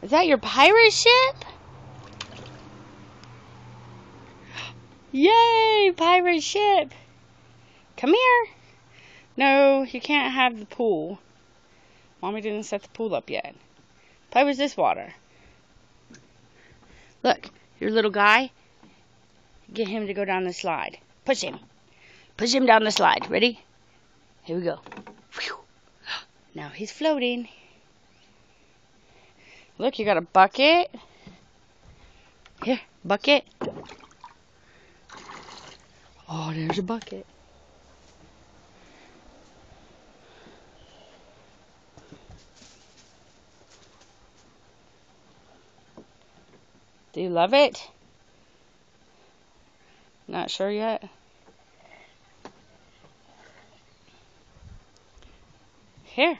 Is that your pirate ship? Yay, pirate ship. Come here. No, you can't have the pool. Mommy didn't set the pool up yet. Play with this water. Look, your little guy. Get him to go down the slide. Push him. Push him down the slide. Ready? Here we go. Whew. Now he's floating. Look, you got a bucket. Here, bucket. Oh, there's a bucket. Do you love it? Not sure yet? Here.